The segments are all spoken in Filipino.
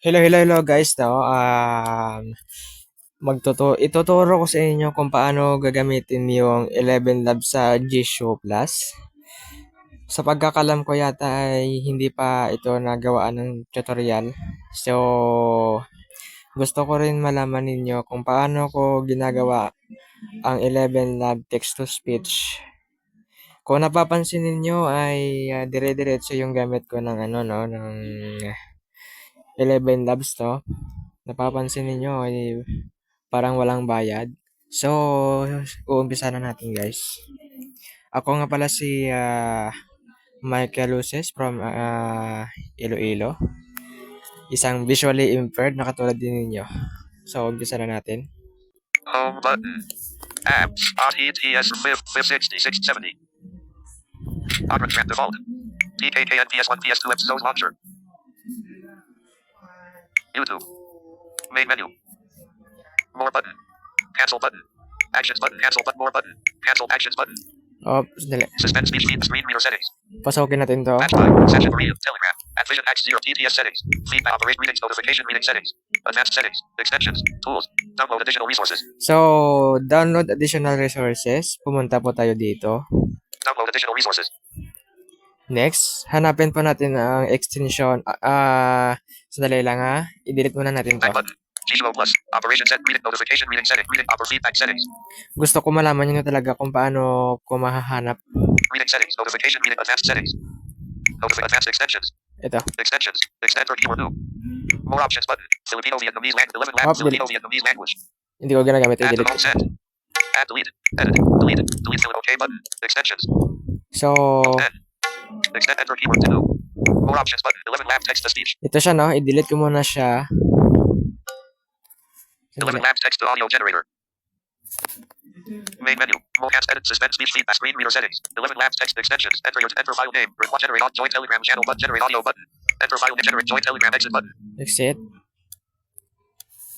Hello guys, no. Ituturo ko sa inyo kung paano gagamitin yung 11 Labs sa G-Show Plus. Sa pagkakalam ko yata ay hindi pa ito nagawaan ng tutorial. So, gusto ko rin malaman ninyo kung paano ko ginagawa ang 11 Lab Text to Speech. Kung napapansin ninyo ay dire-diretso yung gamit ko ng ng 11 Labs to. Napapansin ninyo ay parang walang bayad. So, uumpisa na natin guys. Ako nga pala si Michael Luces from Iloilo. Isang visually impaired na katulad din ninyo. So, umpisa na natin. Home button. Apps. RTTS 6670. Opera Trend Default. PKK PS1 PS2 Episodes Launcher. YouTube. Main menu. More button. Cancel button. Actions button. Cancel button. More button. Cancel actions button. Sandali. Suspend speech feed. Screen reader settings. Pasokin natin to. Match 5. Session read. Telegram. Activision X 0 TTS settings. Feedback operation readings. Notification reading settings. Advanced settings. Extensions. Tools. Download additional resources. So, download additional resources. Pumunta po tayo dito. Download additional resources. Next, hanapin po natin ang extension. Sandali lang ha. I-delete muna natin to. Back button. Gizmo Plus. Operation set. Reading notification reading setting. Reading upper feedback settings. Gusto ko malaman nyo talaga kung paano ko mahahanap. Reading settings. Notification reading advanced settings. Advanced extensions. Ito. Extensions. Extend or keyword new. More options button. Filipino Vietnamese language. 11 language. Filipino Vietnamese language. Hindi ko ginagamit. Add to I-delete. home set. Add delete. Edit. Delete. Delete to OK button. Extensions. So, Extend enter keyword to new. More options button. 11 lab text to speech. ito siya no. I-delete ko muna siya. 11 lab text to audio generator. Main menu. More cast edit suspend speech feedback screen reader settings. 11 labs text extensions. Enter file name. Generate join telegram channel button. Generate audio button. Enter file name. Generate join telegram exit button. Exit.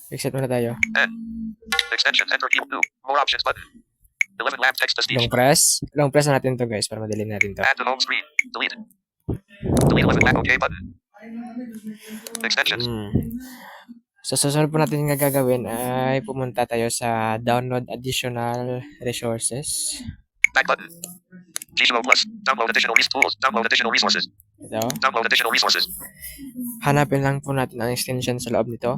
Exit muna tayo. Extensions. Enter keyword new. More options button. 11 lab text to speech. Long press na natin to guys para madali natin to. Add to home screen. Delete. Delete 11 lab OK button. Extensions. So, susunod po natin nga gagawin ay pumunta tayo sa download additional resources. Back button. Gizmo Plus. Download additional tools. Download additional resources. Ito. Download additional resources. Hanapin lang po natin ang extension sa loob nito.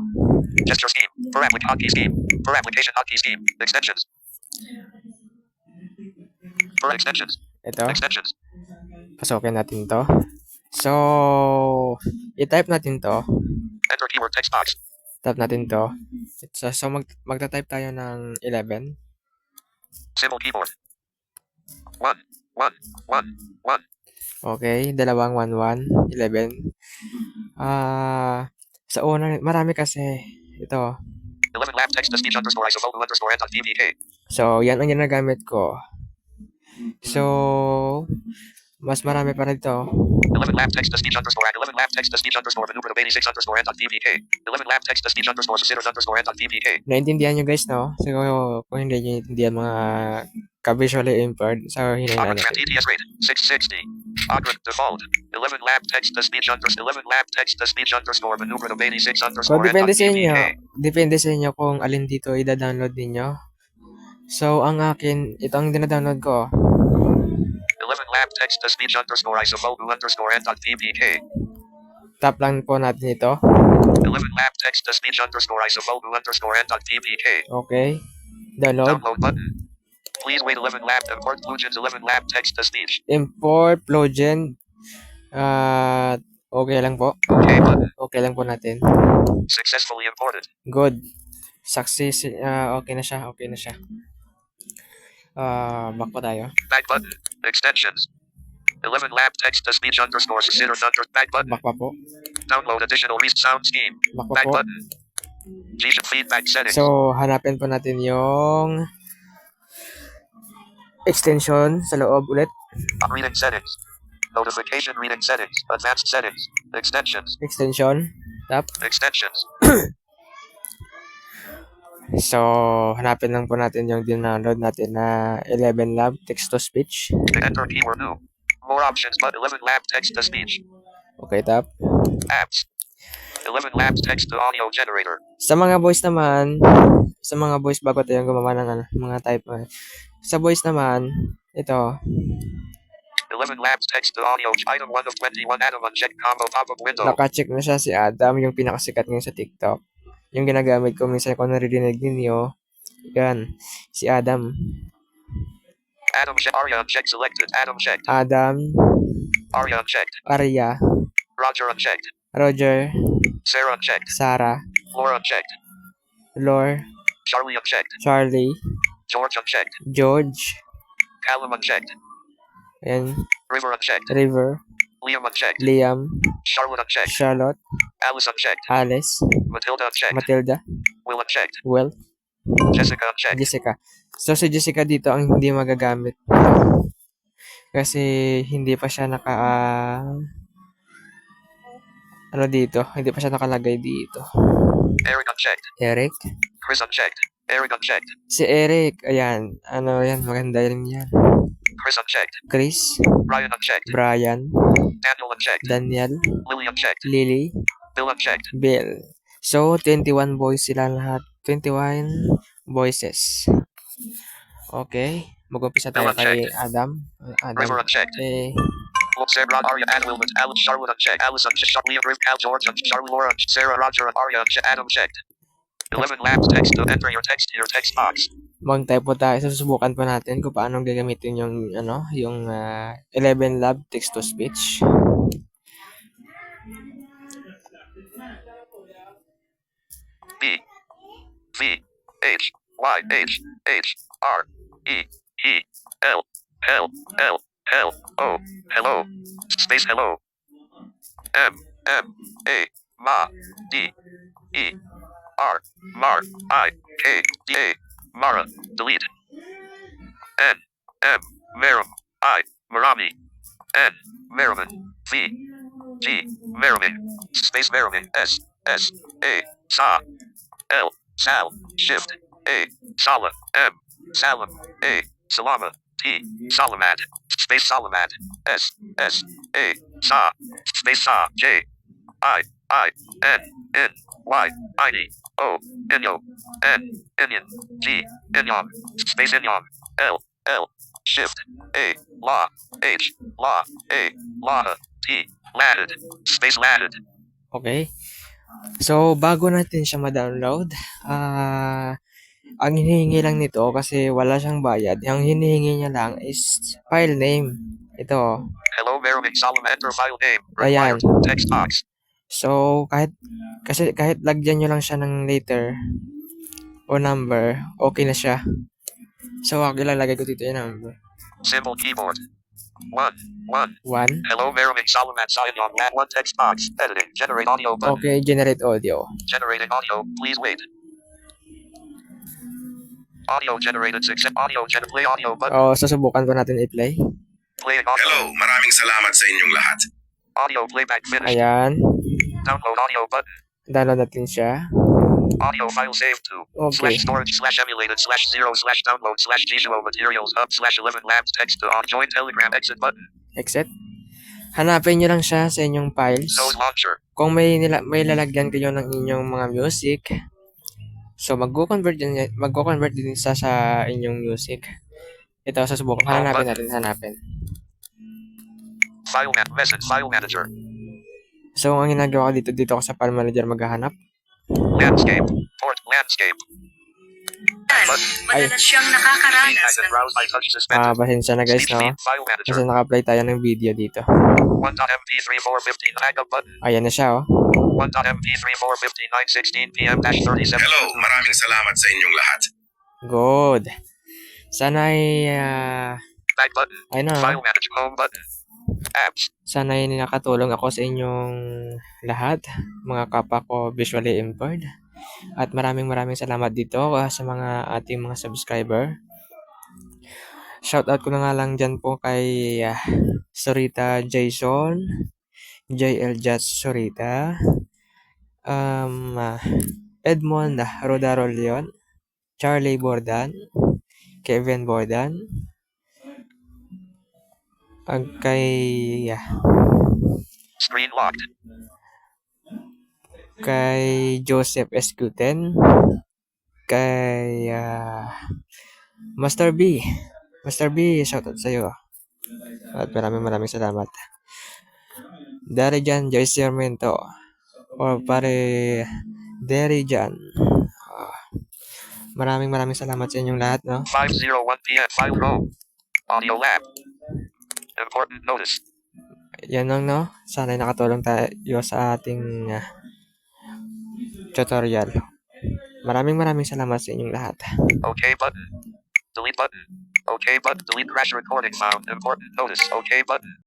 Gesture scheme. For hotkey scheme. For application hotkey scheme. Extensions. For extensions. Ito. Extensions. Pasokin natin to. So, i-type natin to. Enter keyword text box. Type natin to. So magta-type tayo ng 11. Symbol keyboard. 1, 1, 1, 1. Okay, dalawang 1, 1, 11. Sa una, marami kasi. Ito. 11 lab text to speech underscore isovogu underscore n.dpk. So, yan ang ginagamit ko. So, mas marami pa rito. 11 lab text to speech underscore 11 lab text to speech underscore maneuver of 86 underscore n.dpk. 11 lab text to speech underscore susitters underscore n.dpk. Naintindihan nyo guys, no? So, kung hindi nyo naintindihan mga ka-visually impaired, so hinahinaan natin. TTS rate 660. Opera default. 11 lab text to speech underscore 11 lab text to speech underscore maneuver of 86 So, underscore depende sa inyo. n.dpk. Depende sa inyo kung alin dito i-download ninyo. So, ang akin, ito ang dina-download ko. 11 lab text to speech underscore isovogu underscore n.dpk. Tap lang po natin ito. 11 lab text to speech underscore isovogu underscore n.dpk. Okay. Download. Download button. Please wait 11 lab import plugins 11 lab text to speech. Import plugin. Okay lang po. Okay button. Okay lang po natin. Successfully imported. Good. Success. Okay na siya. Okay na siya. Back pa tayo. Back button. Extensions. 11 lab text to speech underscore susitters under back button. Back pa po. Download additional sound scheme. Back pa Back po. button. Gizmo feedback settings. So, hanapin po natin yung extension sa loob ulit. Reading settings. Notification reading settings. Advanced settings. Extensions. Extension. Tap. Extensions. So, hanapin lang po natin yung download natin na 11 Lab Text to Speech. Enter keyword new. More options but 11 lab text to speech. Okay, tap. Apps. 11 labs text to audio generator. Sa mga voice naman, sa mga voice bago tayo gumawa ng ano, mga type. Sa voice naman, ito, 11 labs text to audio. Item 1 of 21. Adam uncheck combo pop-up window. naka-check na siya si Adam, yung pinakasikat ngayon sa TikTok. Yung ginagamit ko minsan kung naririnig ninyo, yan, si Adam. Adam check. Arya unchecked. Selected. Adam checked. Adam, Arya unchecked. Arya, Roger unchecked. Roger, Sarah unchecked. Sarah, Laura unchecked. Lore, Charlie unchecked. Charlie, George unchecked. George, Callum unchecked. and River unchecked. River, Liam unchecked. Liam, Charlotte unchecked. Charlotte, Alice unchecked. Alice, Matilda unchecked. Matilda, Will unchecked. Will, Jessica unchecked. Jessica. So si Jessica dito ang hindi magagamit kasi hindi pa siya ano dito, hindi pa siya nakalagay dito. Eric unchecked. Eric, Chris unchecked. Eric unchecked. si Eric, ayan, ano yan, maganda rin yan. Chris unchecked. Chris, Ryan unchecked. Brian, Daniel unchecked. Daniel, Lily unchecked. Lily, Bill unchecked. Bill. So 21 boys sila lahat, 21 voices. Okay, mag-umpisa tayo kay Adam. River unchecked. Look, Sarah, Arya, Ann, Wilmot, Alice, Charlotte unchecked. Alice unchecked. Liam, Riv, Cal, George unchecked. Charlie, Laura, Sarah, Roger, and Arya unchecked. Adam checked. 11 labs text to enter your text box. Mag-type po tayo. Susubukan po natin kung paano gagamitin yung 11 lab text to speech. B V H Y H H R E E L L L L O hello space hello M M A Ma D E R Mar I K D A Mara delete N M Maram I Marami N Merriman V G Merriman space Merriman S S A Sa L Sal Shift A Sala M Salam A Salama T Salamat space Salamat S S A Sa space Sa J I N N Y I D O Inyo N Inyan G Inyong space Inyong L L Shift A La H La A La T Ladded space Ladded. Okay? So, bago natin siya ma-download, ang hinihingi lang nito kasi wala siyang bayad. Ang hinihingi niya lang is file name. Ito. Hello, Merriman Solomon, enter file name. Ayan. Required text box. So, kahit lagyan nyo lang siya ng letter o number, okay na siya. So, ako ilalagay ko dito yung number. Symbol keyboard. 1. 1. Hello, Merriman Solomon, sign on lat 1 text box. Editing. Generate audio button. Okay, generate audio. Generating audio. Please wait. Audio generated. Accept audio. Play audio button. O, susubukan ko natin i-play. Playing audio. Hello, maraming salamat sa inyong lahat. Audio playback finished. Ayan. Download audio button. Download natin siya. Audio file saved to Okay. /storage/emulated/0/download/visual materials hub/11 labs text to on join telegram exit button. Exit. Hanapin nyo lang siya sa inyong files. Node launcher. Kung may lalagyan kayo ng inyong mga music, so magko-convert din sa inyong music. Ito, susubukan. Hanapin. File manager. So, ang ginagawa ko dito ako sa file manager maghahanap. Landscape. Port landscape. Ay. Madalas siyang nakakaranas Feedback and ng browse by touch suspended. Pasensya na guys, Speech no? feed file manager. Kasi naka-apply tayo ng video dito. 1.mp3415 backup button. Ayan na siya, oh. 1.mp3415 9:16 p.m.-37. Hello, maraming salamat sa inyong lahat. Good. Sana ay, Back button. ayun na, File manager. Home button. Apps. sana ay nakatulong ako sa inyong lahat, mga kapwa ko visually impaired. At maraming salamat dito sa mga ating mga subscriber. Shoutout ko na nga lang dyan po kay Sorita Jason, JL Jats Sorita, Edmond Rodaro Leon, Charlie Bordan, Kevin Bordan, Screen locked. kay Joseph SQ10, kay Master B. Master B, shoutout sa'yo. At maraming salamat. Darijan Joyce Sarmiento, or pare Darijan. Maraming salamat sa inyong lahat, no? 5:01 p.m. 5 row. Audio lab. Important notice. Yan lang, no? Sana'y nakatulong tayo sa ating tutorial. Maraming salamat sa inyong lahat. OK button. Delete button. OK button. Delete crash recording sound. Important notice. OK button.